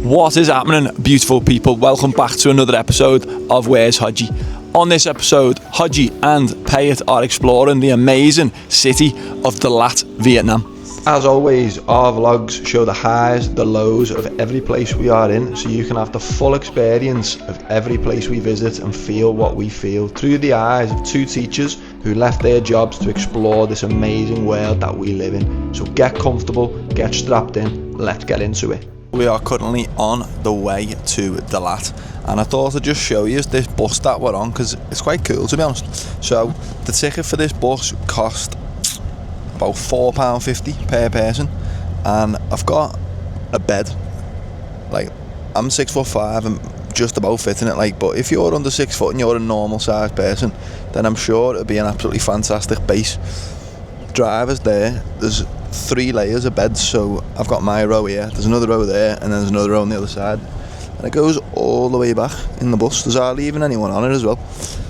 What is happening, beautiful people? Welcome back to another episode of Where's Haji? On this episode, Haji and Payet are exploring the amazing city of Dalat, Vietnam. As always, our vlogs show the highs, the lows of every place we are in, so you can have the full experience of every place we visit and feel what we feel through the eyes of two teachers who left their jobs to explore this amazing world that we live in. So get comfortable, get strapped in, let's get into it. We are currently on the way to Dalat, and I thought I'd just show you this bus that we're on because it's quite cool, to be honest. So the ticket for this bus cost about £4.50 per person, and I've got a bed. Like, I'm 6'5" and just about fitting it, like, but if you're under 6 foot and you're a normal sized person, then I'm sure it'll be an absolutely fantastic base. Drivers there's 3 layers of beds, so I've got my row here, there's another row there, and then there's another row on the other side, and it goes all the way back in the bus. There's hardly even anyone on it as well.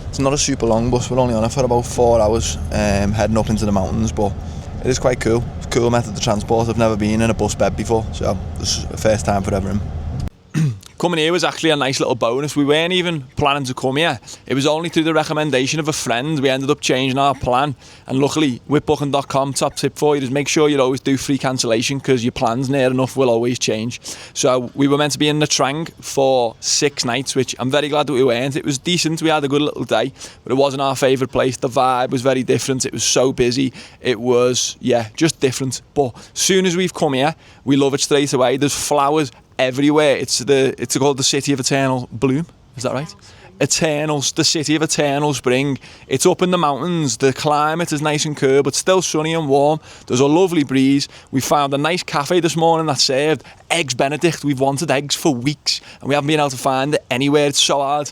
It's not a super long bus, we're only on it for about 4 hours, heading up into the mountains, but it is quite cool. It's a cool method of transport. I've never been in a bus bed before, so this is the first time for everyone. Coming here was actually a nice little bonus. We weren't even planning to come here. It was only through the recommendation of a friend we ended up changing our plan, and luckily with booking.com, top tip for you is make sure you always do free cancellation, because your plans near enough will always change. So we were meant to be in Nha Trang for 6 nights, which I'm very glad that we weren't. It was decent, we had a good little day, but it wasn't our favourite place. The vibe was very different, it was so busy, it was, yeah, just different. But as soon as we've come here, we love it straight away. There's flowers everywhere. It's called the City of Eternal Bloom, is that right? Eternals, the City of Eternal Spring. It's up in the mountains, the climate is nice and cool, but still sunny and warm. There's a lovely breeze. We found a nice cafe this morning that served eggs Benedict. We've wanted eggs for weeks and we haven't been able to find it anywhere. It's so hard.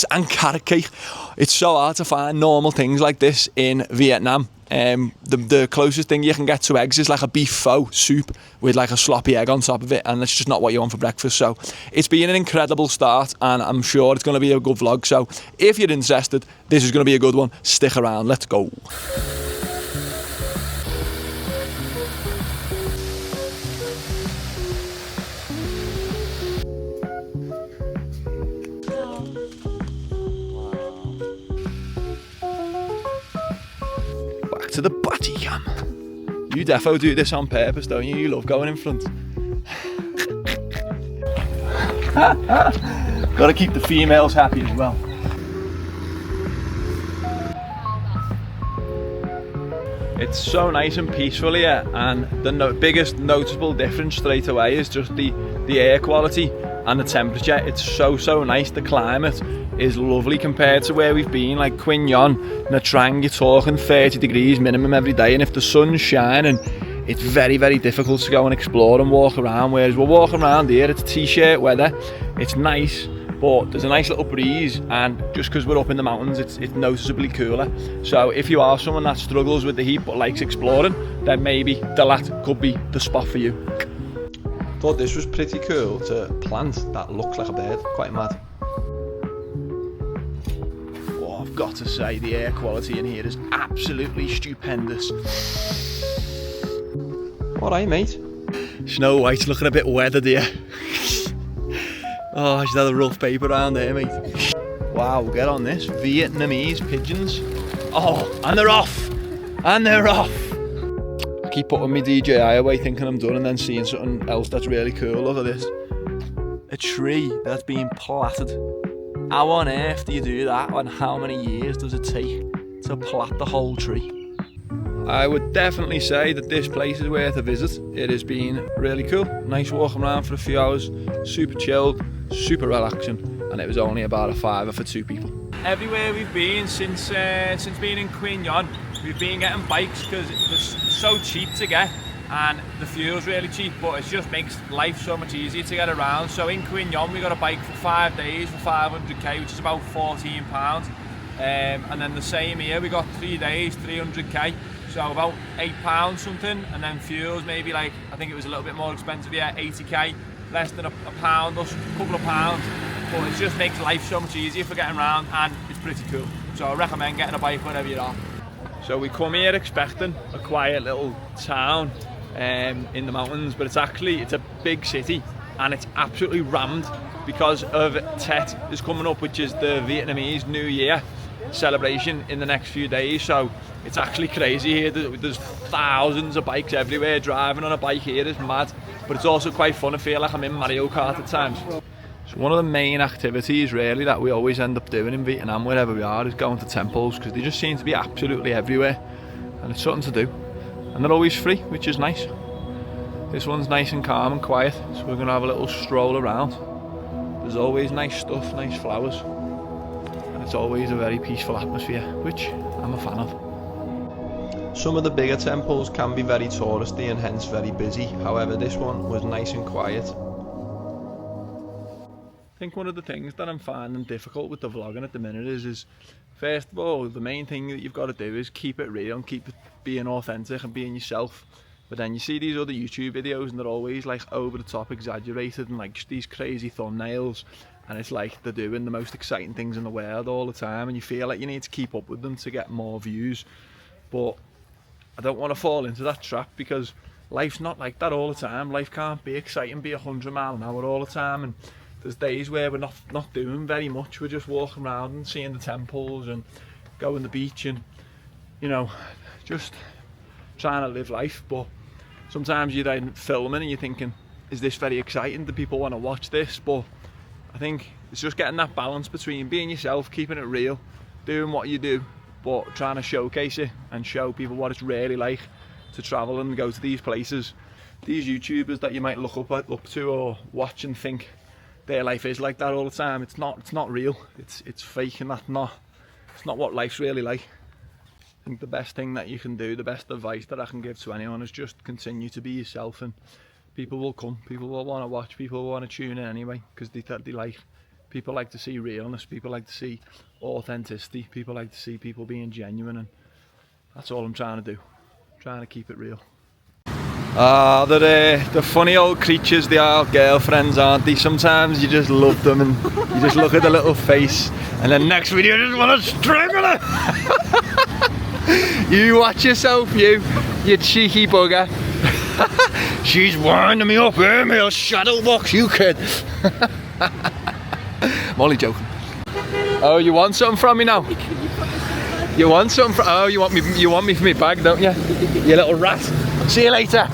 And carrot cake. It's so hard to find normal things like this in Vietnam. The closest thing you can get to eggs is like a beef pho soup with like a sloppy egg on top of it, and it's just not what you want for breakfast. So it's been an incredible start, and I'm sure it's going to be a good vlog. So if you're interested, this is going to be a good one. Stick around, let's go. To the body cam. You defo do this on purpose, don't you? You love going in front. Gotta keep the females happy as well. It's so nice and peaceful here, and the biggest noticeable difference straight away is just the air quality and the temperature. It's so nice. The climate is lovely compared to where we've been, like Quy Nhon, Nha Trang. You're talking 30 degrees minimum every day, and if the sun's shining, it's very difficult to go and explore and walk around. Whereas we're walking around here, it's t-shirt weather, it's nice, but there's a nice little breeze, and just because we're up in the mountains, it's noticeably cooler. So if you are someone that struggles with the heat but likes exploring, then maybe Dalat could be the spot for you. Thought this was pretty cool to plant that looks like a bird, quite mad. I've got to say, the air quality in here is absolutely stupendous. Alright, mate. Snow White's looking a bit weathered here. Oh, she's had a rough paper around there, mate. Wow, get on this. Vietnamese pigeons. Oh, and they're off! And they're off! I keep putting my DJI away thinking I'm done, and then seeing something else that's really cool. Look at this. A tree that's being platted. How on earth do you do that, and how many years does it take to plat the whole tree? I would definitely say that this place is worth a visit. It has been really cool. Nice walking around for a few hours, super chilled, super relaxing, and it was only about a £5 for 2 people. Everywhere we've been since being in Quy Nhon, we've been getting bikes because it was so cheap to get, and the fuel's really cheap, but it just makes life so much easier to get around. So in Quy Nhon we got a bike for 5 days for 500k, which is about £14, and then the same here, we got 3 days, 300k, so about £8 something, and then fuel's maybe like, I think it was a little bit more expensive here, 80k, less than a pound or a couple of pounds, but it just makes life so much easier for getting around, and it's pretty cool. So I recommend getting a bike wherever you are. So we come here expecting a quiet little town in the mountains, but it's a big city. and it's absolutely rammed because of Tết is coming up, which is the Vietnamese New Year celebration in the next few days. So it's actually crazy here. There's thousands of bikes everywhere. Driving on a bike here is mad, but it's also quite fun. I feel like I'm in Mario Kart at times. So one of the main activities really that we always end up doing in Vietnam wherever we are is going to temples, because they just seem to be absolutely everywhere and it's something to do, and they're always free, which is nice. This one's nice and calm and quiet, so we're going to have a little stroll around. There's always nice stuff, nice flowers, and it's always a very peaceful atmosphere, which I'm a fan of. Some of the bigger temples can be very touristy and hence very busy. However, this one was nice and quiet. I think one of the things that I'm finding difficult with the vlogging at the minute is first of all, the main thing that you've got to do is keep it real and keep it being authentic and being yourself. But then you see these other YouTube videos and they're always like over the top, exaggerated, and like these crazy thumbnails, and it's like they're doing the most exciting things in the world all the time, and you feel like you need to keep up with them to get more views. But I don't want to fall into that trap, because life's not like that all the time. Life can't be exciting, be 100 miles an hour all the time, and there's days where we're not doing very much. We're just walking around and seeing the temples and going to the beach and, you know, just trying to live life. But sometimes you're then filming and you're thinking, is this very exciting? Do people want to watch this? But I think it's just getting that balance between being yourself, keeping it real, doing what you do, but trying to showcase it and show people what it's really like to travel and go to these places. These YouTubers that you might look up to or watch and think their life is like that all the time, it's not real. It's fake, and it's not what life's really like. I think the best thing that you can do, the best advice that I can give to anyone, is just continue to be yourself, and people will come. People will want to watch. People will want to tune in anyway, because people like to see realness. People like to see authenticity. People like to see people being genuine, and that's all I'm trying to do. I'm trying to keep it real. They're the funny old creatures, they are, girlfriends, aren't they? Sometimes you just love them and you just look at the little face, and then next video you just want to strangle her. You watch yourself, you cheeky bugger. She's winding me up here, me shadow box, you kid. I'm only joking. Oh, you want something from me now? You want something from, oh, you want me for my bag, don't you? You little rat. See you later.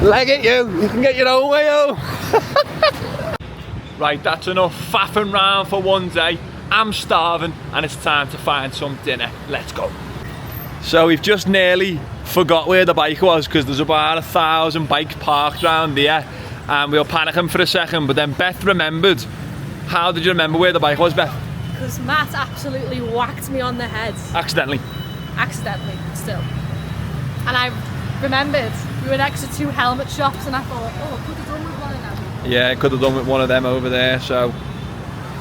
Leg it, you can get your own way home. Right, that's enough faffing round for one day. I'm starving and it's time to find some dinner. Let's go. So we've just nearly forgot where the bike was, because there's about 1,000 bikes parked around here, and we were panicking for a second, but then Beth remembered. How did you remember where the bike was, Beth? Because Matt absolutely whacked me on the head. Accidentally, still. And I remembered we were next to two helmet shops, and I thought, oh, I could have done with one of them. Yeah, could have done with one of them over there, so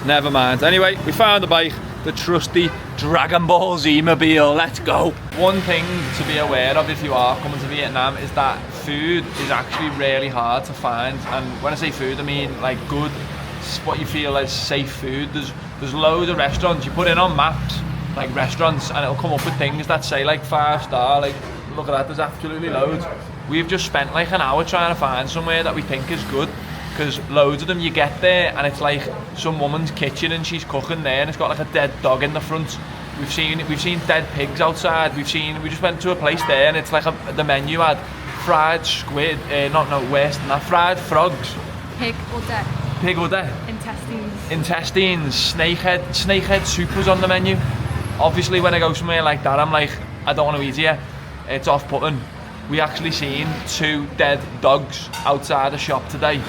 never mind. Anyway, we found the bike, the trusty Dragon Ball Z mobile. Let's go. One thing to be aware of if you are coming to Vietnam is that food is actually really hard to find. And when I say food, I mean like good, what you feel is safe food. There's loads of restaurants. You put in on maps like restaurants and it'll come up with things that say like 5-star, like look at that, there's absolutely loads. We've just spent like an hour trying to find somewhere that we think is good, because loads of them you get there and it's like some woman's kitchen and she's cooking there and it's got like a dead dog in the front. We've seen dead pigs outside. We just went to a place there and it's like the menu had fried squid, worse than that, fried frogs. Pig or dead. Intestines, snakehead soup was on the menu. Obviously when I go somewhere like that, I'm like, I don't want to eat here. It's off-putting. We actually seen 2 dead dogs outside the shop today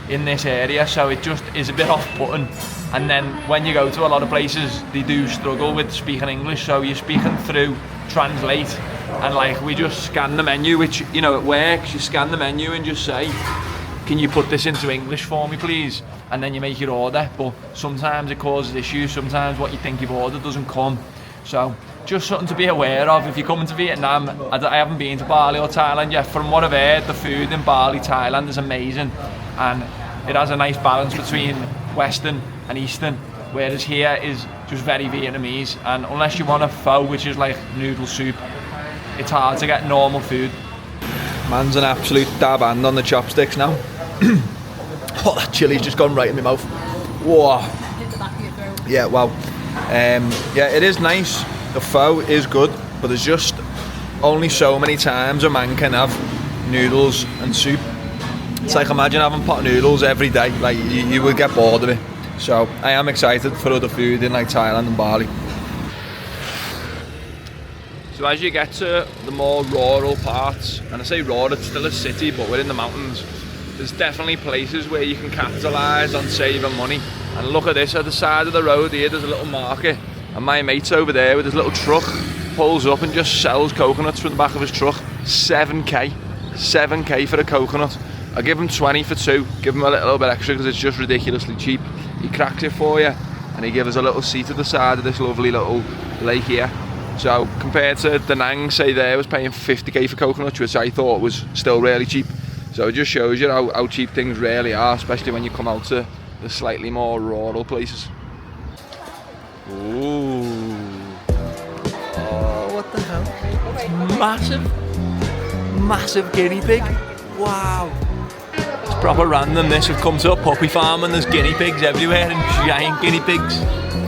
in this area, so it just is a bit off-putting. And then when you go to a lot of places, they do struggle with speaking English, so you're speaking through Translate, and like we just scan the menu, which, you know, it works. You scan the menu and just say, can you put this into English for me please, and then you make your order. But sometimes it causes issues. Sometimes what you think you've ordered doesn't come. So just something to be aware of if you're coming to Vietnam. I haven't been to Bali or Thailand yet. From what I've heard, the food in Bali, Thailand is amazing, and it has a nice balance between Western and Eastern, whereas here is just very Vietnamese. And unless you want a pho, which is like noodle soup, it's hard to get normal food. Man's an absolute dab hand on the chopsticks now. Oh, that chili's just gone right in my mouth. Whoa. Hit the back of your throat. Yeah, wow. Yeah, it is nice. The pho is good, but there's just only so many times a man can have noodles and soup. It's like, imagine having pot noodles every day. Like, you would get bored of it. So I am excited for other food in like Thailand and Bali. So as you get to the more rural parts, and I say rural, it's still a city, but we're in the mountains. There's definitely places where you can capitalise on saving money. And look at this, at the side of the road here, there's a little market. And my mate's over there with his little truck, pulls up and just sells coconuts from the back of his truck. 7k. 7k for a coconut. I give him 20 for two, give him a little bit extra because it's just ridiculously cheap. He cracks it for you, and he gives us a little seat at the side of this lovely little lake here. So compared to Da Nang, say there, was paying 50k for coconuts, which I thought was still really cheap. So it just shows you how cheap things really are, especially when you come out to the slightly more rural places. Ooh. Oh, what the hell? It's massive guinea pig. Wow. It's proper random this. We've come to a puppy farm and there's guinea pigs everywhere and giant guinea pigs.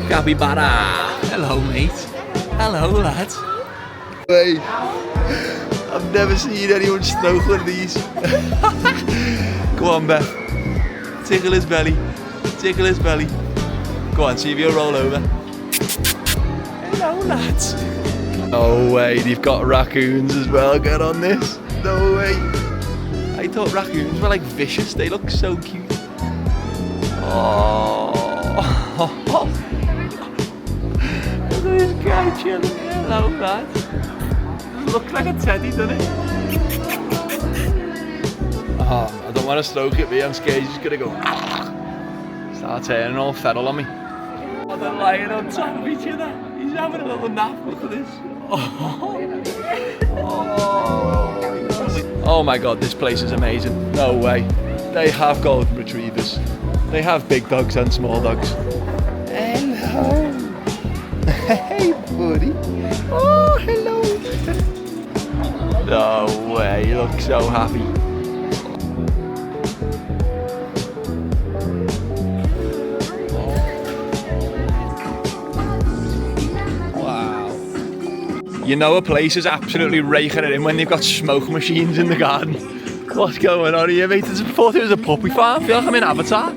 Capybara. Hello, mate. Hello, lads. Hey. I've never seen anyone stroke one of these. Go on, Beth. Tickle his belly. Tickle his belly. Go on, see if you'll roll over. Hello, lads. No way, they've got raccoons as well. Get on this. No way. I thought raccoons were like vicious. They look so cute. Oh. Look at this guy chilling. Hello, lads. Looks like a teddy, doesn't it? Oh, I don't want to stroke it, but I'm scared he's just gonna go start turning all feral on me. Oh, they're lying on top of each other. He's having a little nap. Look at this. Oh my god, this place is amazing. No way. They have golden retrievers. They have big dogs and small dogs. Hello. Hey, buddy. Oh, hello. No way, you look so happy. Wow. You know a place is absolutely raking it in when they've got smoke machines in the garden. What's going on here, mate? I thought it was a puppy farm. I feel like I'm in Avatar.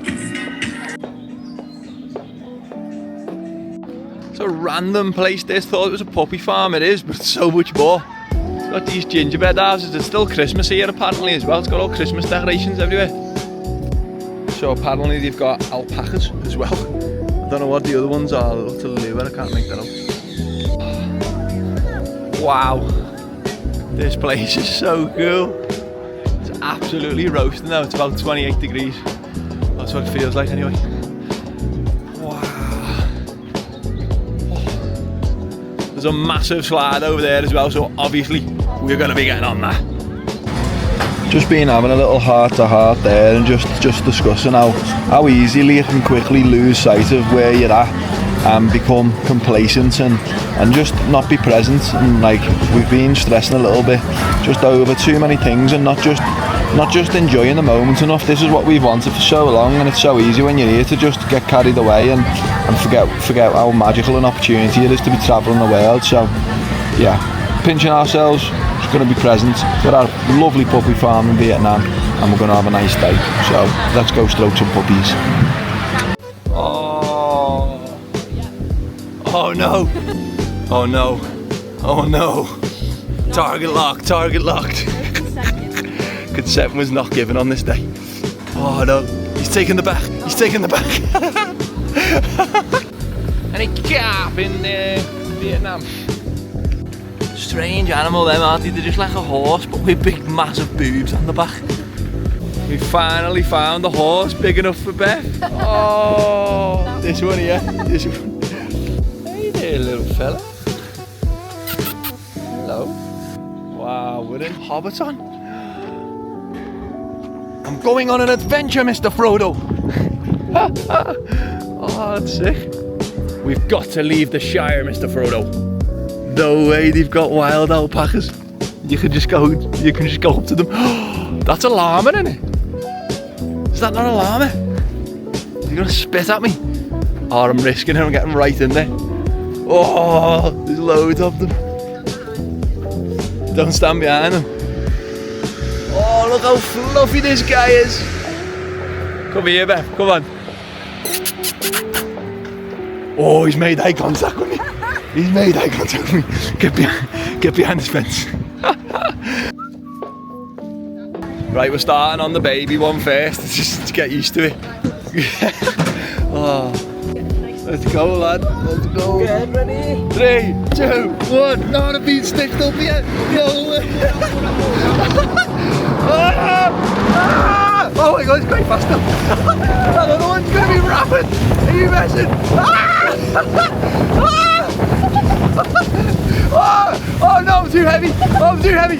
It's a random place this. Thought it was a puppy farm. It is, but it's so much more. It's got these gingerbread houses. It's still Christmas here apparently as well. It's got all Christmas decorations everywhere. So apparently they've got alpacas as well. I don't know what the other ones are. What's a lure? I can't make that up. Wow. This place is so cool. It's absolutely roasting now. It's about 28 degrees. That's what it feels like anyway. There's a massive slide over there as well, so obviously we're going to be getting on that. Just been having a little heart-to-heart there and just discussing how easily you can quickly lose sight of where you're at and become complacent and just not be present. And like, we've been stressing a little bit just over too many things and not just enjoying the moment enough. This is what we've wanted for so long, and it's so easy when you're here to just get carried away and forget how magical an opportunity it is to be travelling the world. So yeah, pinching ourselves, just going to be present. We're at a lovely puppy farm in Vietnam and we're going to have a nice day. So let's go stroke some puppies. Oh no. Oh no. Oh no. Target locked. Consent was not given on this day. Oh no, he's taking the back. And a calf in Vietnam. Strange animal them, aren't they? They're just like a horse, but with big massive boobs on the back. We finally found a horse big enough for Beth. Oh, this one here. This one. Hey there, little fella. Hello. Wow, we're in Hobbiton. I'm going on an adventure, Mr. Frodo. Oh, that's sick. We've got to leave the Shire, Mr. Frodo. No way, they've got wild alpacas. You can just go up to them. That's a llama, isn't it? Is that not a llama? Is he gonna spit at me? Oh, I'm risking it, I'm getting right in there. Oh, there's loads of them. Don't stand behind them. Oh, look how fluffy this guy is. Come here, Beth, come on. Oh, he's made eye contact with me. He's made eye contact with me. Get behind this fence. Right, we're starting on the baby one first, just to get used to it. Oh. Let's go, lad. Let's go. Get ready. 3, 2, 1. No, I've been stitched up yet. No way. Oh my god, it's going faster. Another one's going to be rapid. Are you messing? Oh no, I'm too heavy. Oh, I'm too heavy.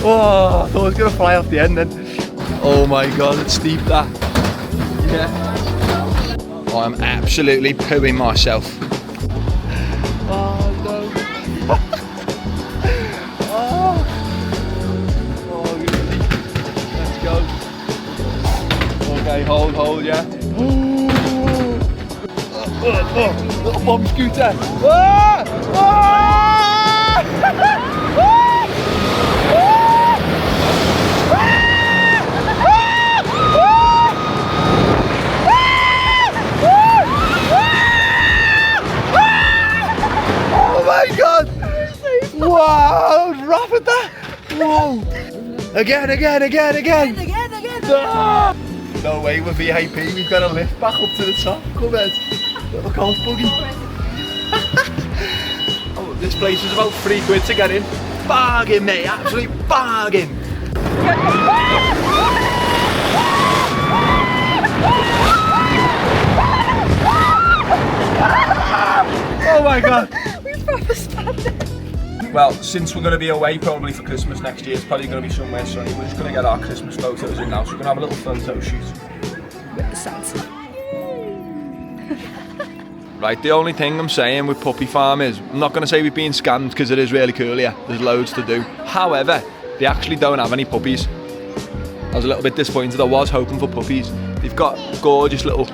Oh, I thought I was going to fly off the end then. Oh my god, it's steep that. Yeah. Oh, I'm absolutely pooing myself. Oh no. Oh, let's go. Okay, hold, yeah. Little bomb scooter. Oh my god! Wow, rapid that! Whoa! Again! No! No way, we're VIP, we've got to lift back up to the top. Come on, little golf buggy. Oh, this place is about £3 to get in. Bargain, mate, absolute bargain. Oh my god! We've proper standing. Well, since we're going to be away probably for Christmas next year, it's probably going to be somewhere sunny. We're just going to get our Christmas photos in now, so we're going to have a little photo shoot. With the Santa. Right, the only thing I'm saying with Puppy Farm is, I'm not going to say we've been scammed because it is really cool here. There's loads to do. However, they actually don't have any puppies. I was a little bit disappointed. I was hoping for puppies. They've got gorgeous little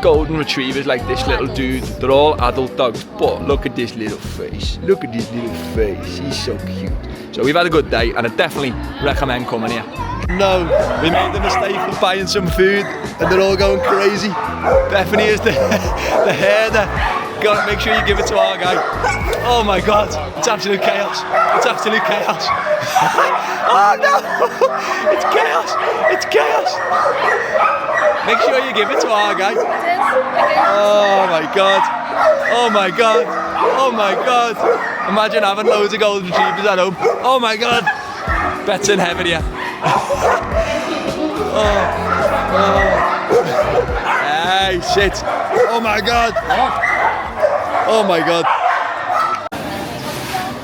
golden retrievers like this little dude. They're all adult dogs, but look at this little face. Look at this little face. He's so cute. So we've had a good day and I definitely recommend coming here. No, we made the mistake of buying some food and they're all going crazy. Bethany is the herder. God, make sure you give it to our guy. Oh my god, it's absolute chaos. It's absolute chaos. Oh no, it's chaos. It's chaos. Make sure you give it to our guy. Oh my god. Oh my god. Oh my god. Imagine having loads of golden retrievers at home. Oh my god. Bet's in heaven here. Hey, shit. Oh my god. Oh my god.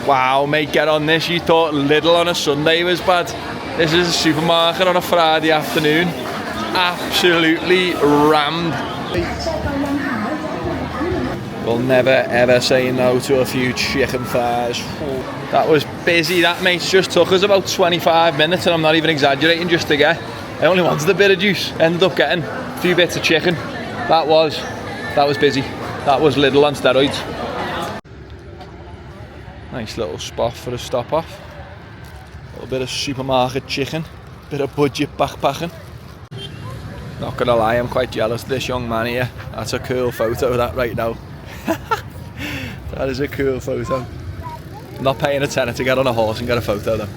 Wow, mate, get on this. You thought Lidl on a Sunday was bad. This is a supermarket on a Friday afternoon. Absolutely rammed. We'll never ever say no to a few chicken thighs. That was busy. That, mate, just took us about 25 minutes and I'm not even exaggerating just to get. I only wanted a bit of juice. Ended up getting a few bits of chicken. That was busy. That was Lidl on steroids. Nice little spot for a stop off. A little bit of supermarket chicken. Bit of budget backpacking. Not gonna lie, I'm quite jealous of this young man here. That's a cool photo, that, right now. That is a cool photo. I'm not paying a tenner to get on a horse and get a photo though.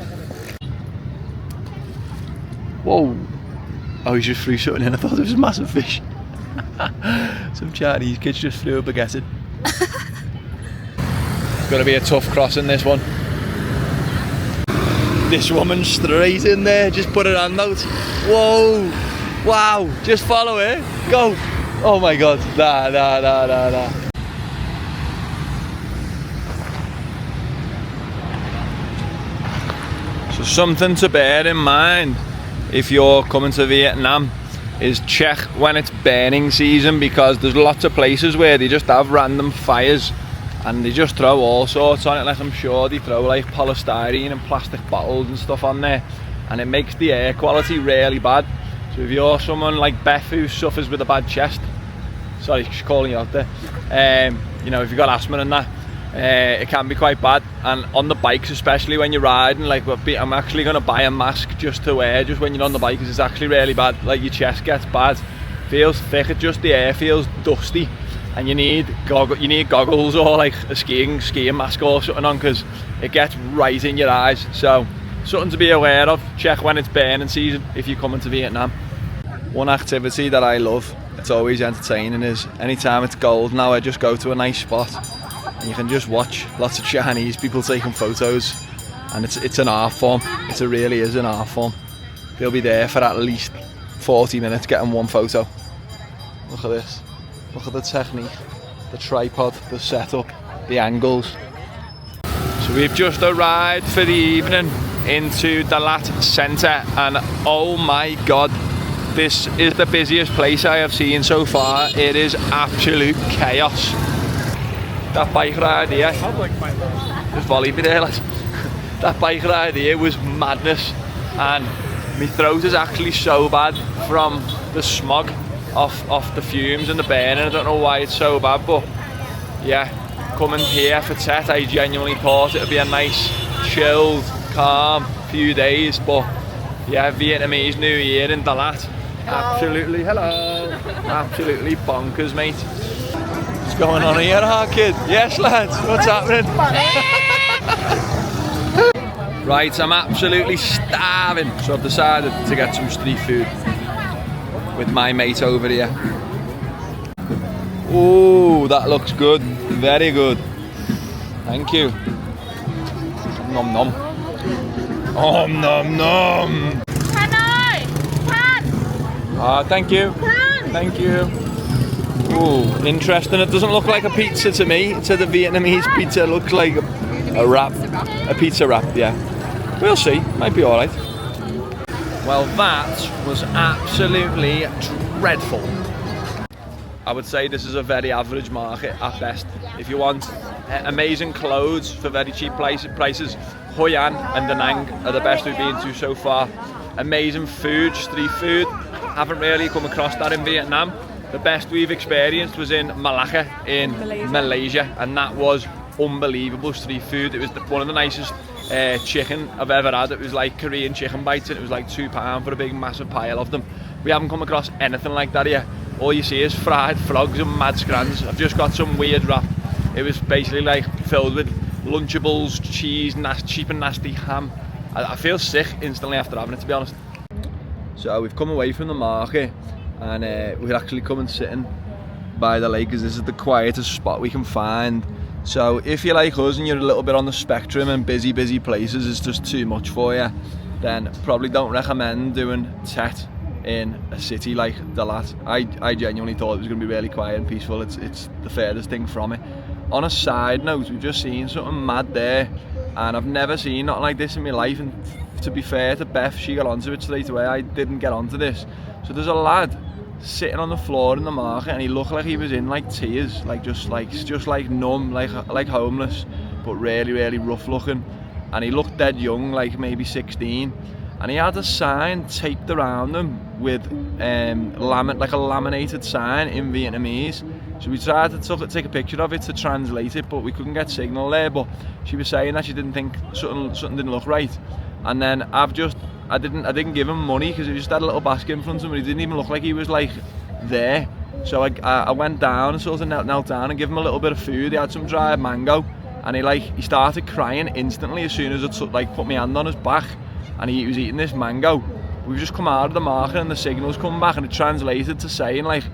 Whoa. Oh, he's just threw something in. I thought it was a massive fish. Some Chinese kids just flew a baguette in. Gonna be a tough crossing, this one. This woman straight in there, just put her hand out. Whoa. Wow, just follow her. Go. Oh my god. Nah. So something to bear in mind if you're coming to Vietnam is check when it's burning season, because there's lots of places where they just have random fires and they just throw all sorts on it. Like, I'm sure they throw like polystyrene and plastic bottles and stuff on there, and it makes the air quality really bad. So if you're someone like Beth who suffers with a bad chest, sorry, she's calling you out there, you know, if you've got asthma and that, it can be quite bad. And on the bikes, especially when you're riding, like I'm actually going to buy a mask just to wear just when you're on the bike, because it's actually really bad. Like your chest gets bad, feels thick, it just, the air feels dusty, and you need goggles or like a skiing mask or something on, because it gets right in your eyes. So something to be aware of. Check when it's burning season if you're coming to Vietnam. One activity that I love, it's always entertaining, is anytime it's cold now, I just go to a nice spot and you can just watch lots of Chinese people taking photos, and it's an art form. It really is an art form. You'll be there for at least 40 minutes getting one photo. Look at this. Look at the technique, the tripod, the setup, the angles. So we've just arrived for the evening into Dalat Centre, and oh my god, this is the busiest place I have seen so far. It is absolute chaos. That bike ride here, just volley me there, lads. That bike ride here was madness, and my throat is actually so bad from the smog off the fumes and the burning. I don't know why it's so bad, but yeah, coming here for Tet, I genuinely thought it would be a nice, chilled, calm few days, but yeah, Vietnamese New Year in Dalat. Absolutely, absolutely bonkers, mate. What's going on here, huh, kid? Yes, lads, what's happening? Right, I'm absolutely starving, so I've decided to get some street food with my mate over here. Oh, that looks good, very good. Thank you. Nom nom. Om nom nom. Thank you. Thank you. Ooh, interesting. It doesn't look like a pizza to me. To the Vietnamese pizza, it looks like a wrap. A pizza wrap, yeah. We'll see. Might be alright. Well, that was absolutely dreadful. I would say this is a very average market at best. If you want amazing clothes for very cheap prices, Hoi An and Da Nang are the best we've been to so far. Amazing food, street food. Haven't really come across that in Vietnam. The best we've experienced was in Malacca in Malaysia, and that was unbelievable street food. It was one of the nicest chicken I've ever had. It was like Korean chicken bites, and it was like £2 for a big massive pile of them. We haven't come across anything like that here. All you see is fried frogs and mad scrans. I've just got some weird wrap. It was basically like filled with Lunchables, cheese, cheap and nasty ham. I feel sick instantly after having it, to be honest. So we've come away from the market, and we're actually coming sitting by the lake, because this is the quietest spot we can find. So if you're like us and you're a little bit on the spectrum and busy places is just too much for you, then probably don't recommend doing Tet in a city like Dalat. I genuinely thought it was going to be really quiet and peaceful. It's the furthest thing from it. On a side note, we've just seen something mad there, and I've never seen nothing like this in my life, and to be fair to Beth, she got onto it straight away. I didn't get onto this. So there's a lad sitting on the floor in the market, and he looked like he was in like tears, like just like numb, like homeless, but really rough looking. And he looked dead young, like maybe 16. And he had a sign taped around him with like a laminated sign in Vietnamese. So we tried to take a picture of it to translate it, but we couldn't get signal there. But she was saying that she didn't think something didn't look right. And then I didn't give him money, because he just had a little basket in front of him, and he didn't even look like he was like there. So I went down and sort of knelt down and gave him a little bit of food. He had some dried mango, and he started crying instantly as soon as I like put my hand on his back, and he was eating this mango. We've just come out of the market and the signal's come back, and it translated to saying like,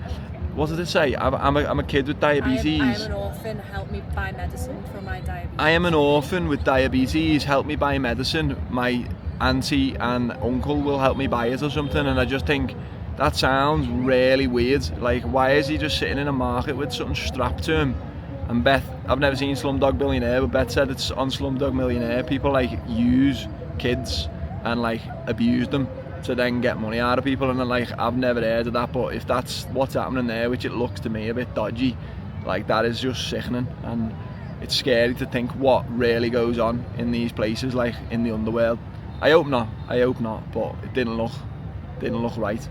what did it say? I'm a kid with diabetes. I am an orphan, help me buy medicine for my diabetes. I am an orphan with diabetes, help me buy medicine. My auntie and uncle will help me buy it or something. And I just think that sounds really weird. Like, why is he just sitting in a market with something strapped to him? And Beth, I've never seen Slumdog Millionaire, but Beth said it's on Slumdog Millionaire. People like use kids and like abuse them to then get money out of people, and then like I've never heard of that, but if that's what's happening there, which it looks to me a bit dodgy, like that is just sickening, and it's scary to think what really goes on in these places, like in the underworld. I hope not, but it didn't look right.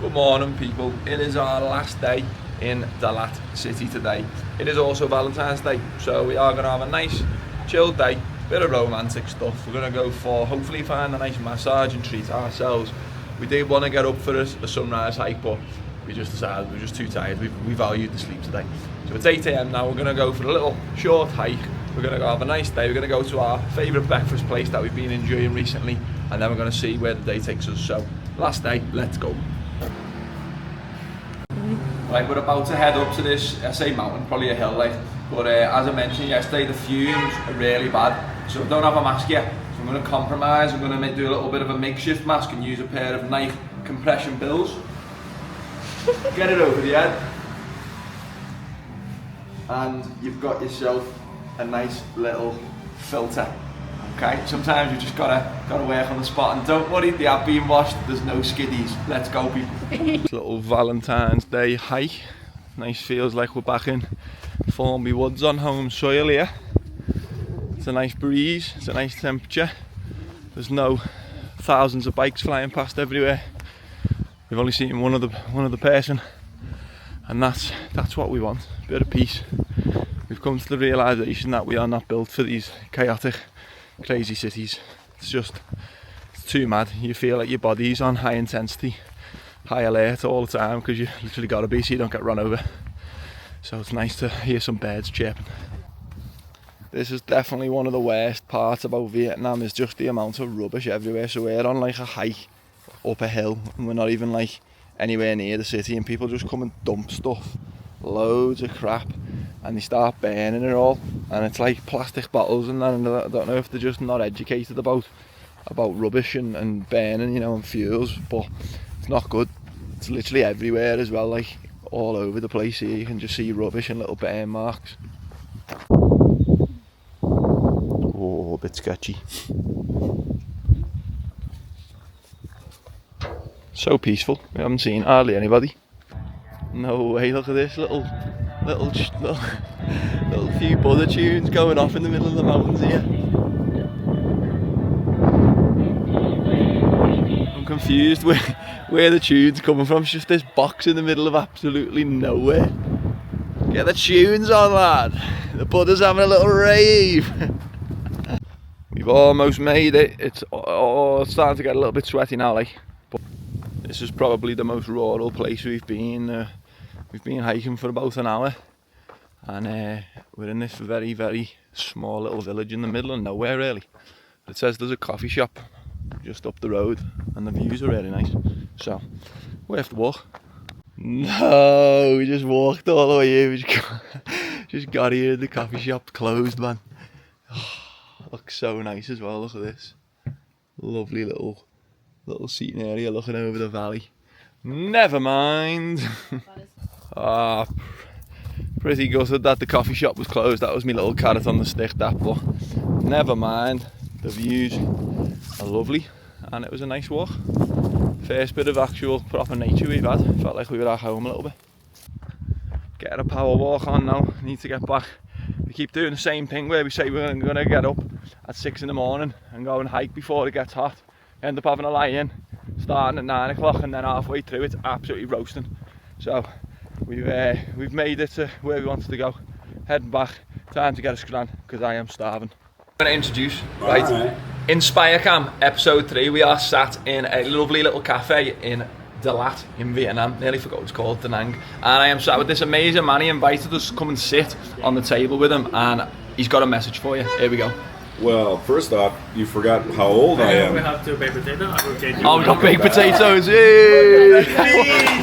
Good morning, people. It is our last day in Dalat City today. It is also Valentine's Day, so we are going to have a nice chilled day, bit of romantic stuff. We're going to go for, hopefully find a nice massage and treat ourselves. We did want to get up for a sunrise hike, but we just decided we were just too tired. We valued the sleep today. So it's 8 AM now. We're going to go for a little short hike. We're going to go have a nice day. We're going to go to our favourite breakfast place that we've been enjoying recently, and then we're going to see where the day takes us. So last day, let's go. Right, we're about to head up to this, I say mountain, probably a hill like, but as I mentioned yesterday, the fumes are really bad, so I don't have a mask yet, so I'm going to compromise. I'm going to do a little bit of a makeshift mask and use a pair of Nike compression bills. Get it over the head, and you've got yourself a nice little filter. Okay, sometimes you just gotta work on the spot, and don't worry, they have been washed, there's no skiddies. Let's go, people. Little Valentine's Day hike. Nice, feels like we're back in Formby Woods on home soil here. It's a nice breeze, it's a nice temperature. There's no thousands of bikes flying past everywhere. We've only seen one other person, and that's what we want, a bit of peace. We've come to the realisation that we are not built for these chaotic, crazy cities. It's too mad. You feel like your body's on high intensity, high alert all the time, because you literally got to be so you don't get run over. So it's nice to hear some birds chirping. This is definitely one of the worst parts about Vietnam, is just the amount of rubbish everywhere. So we're on like a hike up a hill, and we're not even like anywhere near the city, and people just come and dump stuff, loads of crap, and they start burning it all, and it's like plastic bottles and that, and I don't know if they're just not educated about rubbish and burning, you know, and fuels, but it's not good. It's literally everywhere as well, like all over the place here. You can just see rubbish and little burn marks. Oh, a bit sketchy. So peaceful. We haven't seen hardly anybody. No way, look at this little few Buddha tunes going off in the middle of the mountains here. I'm confused where the tunes coming from. It's just this box in the middle of absolutely nowhere. Get the tunes on, lad. The Buddha's having a little rave. We've almost made it. It's starting to get a little bit sweaty now, like. But this is probably the most rural place we've been. We've been hiking for about an hour, and we're in this very, very small little village in the middle of nowhere, really. It says there's a coffee shop just up the road, and the views are really nice, so we have to walk. No, we just walked all the way here. We just got here, the coffee shop's closed, man. Oh, looks so nice as well, look at this. Lovely little seating area looking over the valley. Never mind. Ah, pretty gutted that the coffee shop was closed. That was my little carrot on the stick, that, but never mind. The views are lovely, and it was a nice walk. First bit of actual proper nature we've had. Felt like we were at home a little bit. Getting a power walk on now. Need to get back. We keep doing the same thing where we say we're going to get up at 6 in the morning and go and hike before it gets hot. End up having a lie in, starting at 9 o'clock, and then halfway through it's absolutely roasting. So we've made it to where we wanted to go. Heading back, time to get a scran, because I am starving. I'm going to introduce, right, Inspirecam episode 3. We are sat in a lovely little cafe in Dalat in Vietnam. Nearly forgot what it's called, Da Nang. And I am sat with this amazing man. He invited us to come and sit on the table with him, and he's got a message for you. Here we go. Well, first off, you forgot how old I am. We have two baked potatoes. Oh, we got baked potatoes. Hey.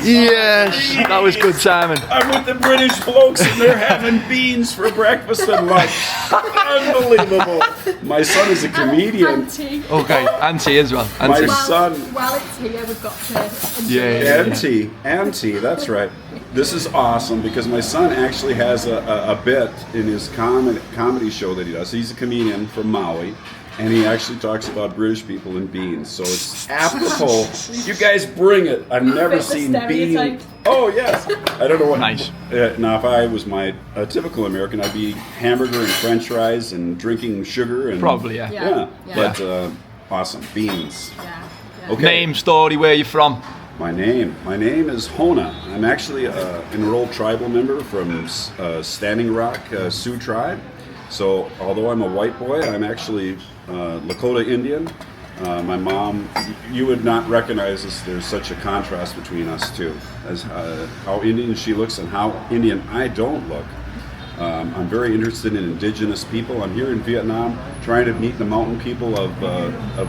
Yes, that was good timing. I'm with the British blokes and they're having beans for breakfast and lunch. Unbelievable. My son is a comedian. Auntie. Okay, auntie as well. My Auntie. son. While it's here, we've got to enjoy Yeah. Auntie, that's right. This is awesome because my son actually has a bit in his comedy show that he does. He's a comedian from Maui, and he actually talks about British people and beans. So it's apropos. You guys bring it. I've never seen beans. Oh yes. I don't know what. Nice. Now, if I was a typical American, I'd be hamburger and French fries and drinking sugar and Probably, yeah. yeah. But Awesome. Beans. Yeah. Okay. Name, story, where you from? My name is Hona. I'm actually an enrolled tribal member from Standing Rock Sioux tribe. So although I'm a white boy, I'm actually Lakota Indian. My mom, you would not recognize us. There's such a contrast between us two, as how Indian she looks and how Indian I don't look. I'm very interested in indigenous people. I'm here in Vietnam trying to meet the mountain people of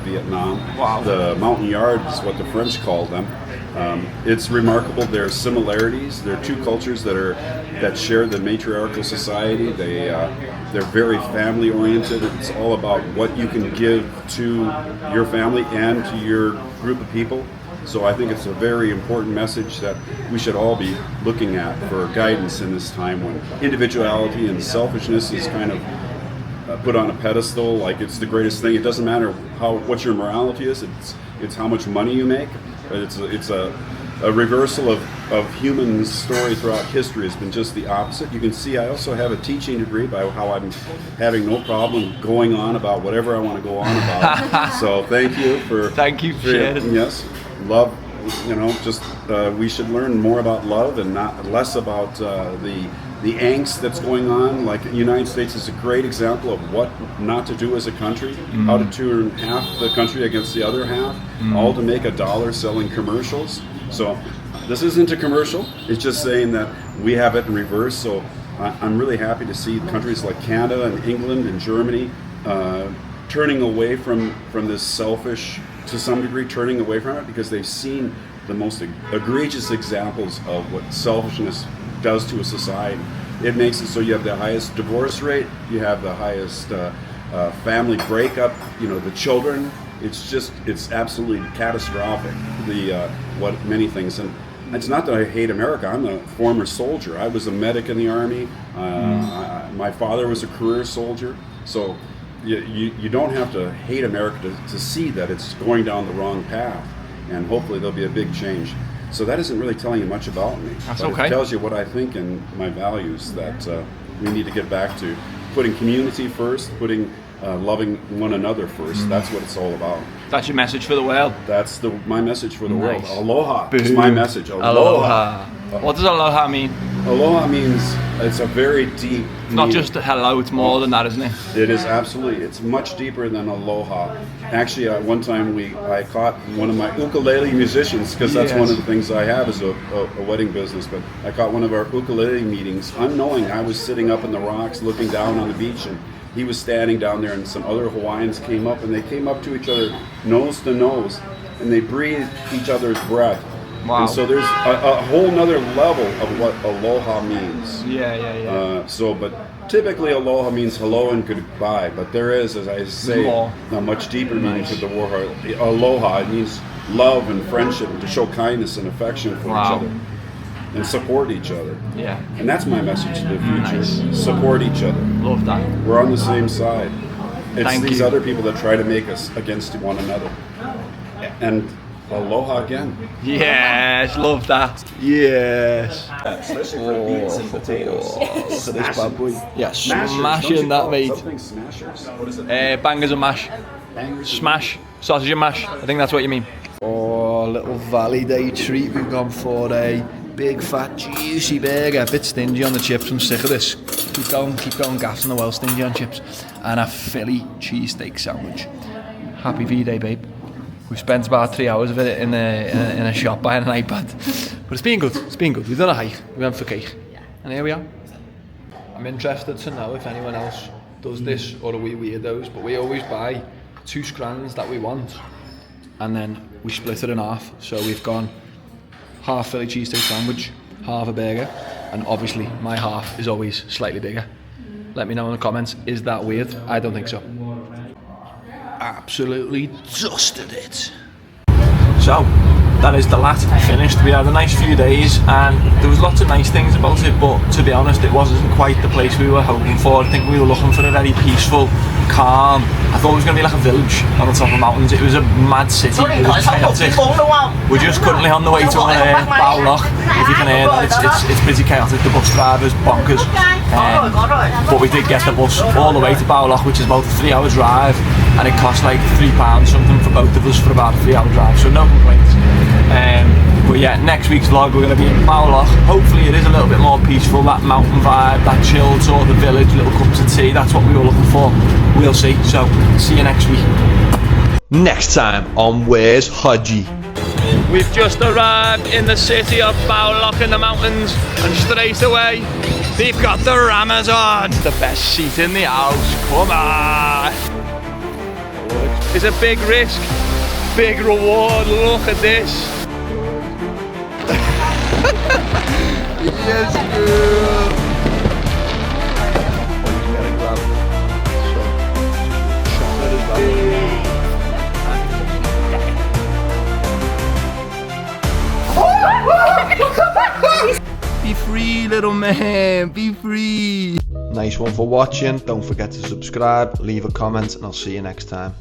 Vietnam. Wow. The mountain yard is what the French call them. It's remarkable. There are similarities. There are two cultures that share the matriarchal society. They're very family oriented. It's all about what you can give to your family and to your group of people. So I think it's a very important message that we should all be looking at for guidance in this time when individuality and selfishness is kind of put on a pedestal, like it's the greatest thing. It doesn't matter what your morality is. It's how much money you make. It's a reversal of human story throughout history has been just the opposite. You can see I also have a teaching degree by how I'm having no problem going on about whatever I want to go on about. So thank you for sharing. Yes, love. Just we should learn more about love and not less about the angst that's going on. Like the United States is a great example of what not to do as a country, how to turn half the country against the other half, all to make $1 selling commercials. So this isn't a commercial, it's just saying that we have it in reverse. So I'm really happy to see countries like Canada and England and Germany turning away from this selfish, to some degree turning away from it, because they've seen the most egregious examples of what selfishness does to a society. It makes it so you have the highest divorce rate, you have the highest family breakup, the children. It's absolutely catastrophic, what many things. And it's not that I hate America. I'm a former soldier. I was a medic in the Army. My father was a career soldier. So you don't have to hate America to see that it's going down the wrong path. And hopefully there'll be a big change. So that isn't really telling you much about me. That's but okay. It tells you what I think and my values, that we need to get back to putting community first, putting loving one another first. That's what it's all about. That's your message for the world. That's my message for the Nice. world. Aloha Boom. is my message. Aloha. What does aloha mean? Aloha means it's a very deep. It's not just a hello, it's more than that, isn't it? It is absolutely. It's much deeper than aloha. Actually, one time I caught one of my ukulele musicians, because that's one of the things I have is a wedding business. But I caught one of our ukulele meetings, unknowing. I was sitting up in the rocks, looking down on the beach, and he was standing down there, and some other Hawaiians came up, and they came up to each other nose to nose, and they breathed each other's breath. Wow. And so there's a whole nother level of what aloha means. Yeah. But typically aloha means hello and goodbye, but there is, as I say, More. a much deeper meaning to the word aloha. It means love and friendship, and to show kindness and affection for each other and support each other. Yeah. And that's my message to the future. Nice. Support each other. Love that. We're on the same side. It's Thank these you. other people that try to make us against one another. And aloha again. Yes, love that. Yes. Especially for beans and potatoes. Look at this bad boy. Yeah, Smashers, don't smashing you that, call mate. something smashers? What is it? Bangers and mash. Bangers? Smash. Sausage and mash. I think that's what you mean. Oh, little Valley Day treat. We've gone for a big fat juicy burger. A bit stingy on the chips. I'm sick of this. Keep going, gassing the well, stingy on chips. And a Philly cheesesteak sandwich. Happy V-Day, babe. We've spent about 3 hours of it in a shop buying an iPad. But it's been good. We've done a hike. We went for cake. And here we are. I'm interested to know if anyone else does this, or are we weirdos, but we always buy 2 scrans that we want, and then we split it in half. So we've gone half Philly cheesesteak sandwich, half a burger, and obviously my half is always slightly bigger. Let me know in the comments, is that weird? I don't think so. Absolutely dusted it. So that is the lat finished. We had a nice few days and there was lots of nice things about it, but to be honest it wasn't quite the place we were hoping for. I think we were looking for a very peaceful, calm. I thought it was going to be like a village on the top of mountains. It was a mad city. It was chaotic. We're just currently on the way to Bảo Lộc. If you can hear that, it's pretty chaotic. The bus driver's bonkers. But we did get the bus all the way to Bảo Lộc, which is about a 3-hour drive. and it cost like £3 something for both of us for about a 3-hour drive, so no complaints. But yeah, next week's vlog we're going to be in Bảo Lộc. Hopefully it is a little bit more peaceful, that mountain vibe, that chilled sort of village, little cups of tea, that's what we were looking for. We'll see, so see you next week. Next time on Where's Haji? We've just arrived in the city of Bảo Lộc in the mountains, and straight away they've got the rammers on. The best seat in the house, come on! It's a big risk, big reward, look at this. Yes, girl! Be free, little man, be free. Nice one for watching. Don't forget to subscribe, leave a comment, and I'll see you next time.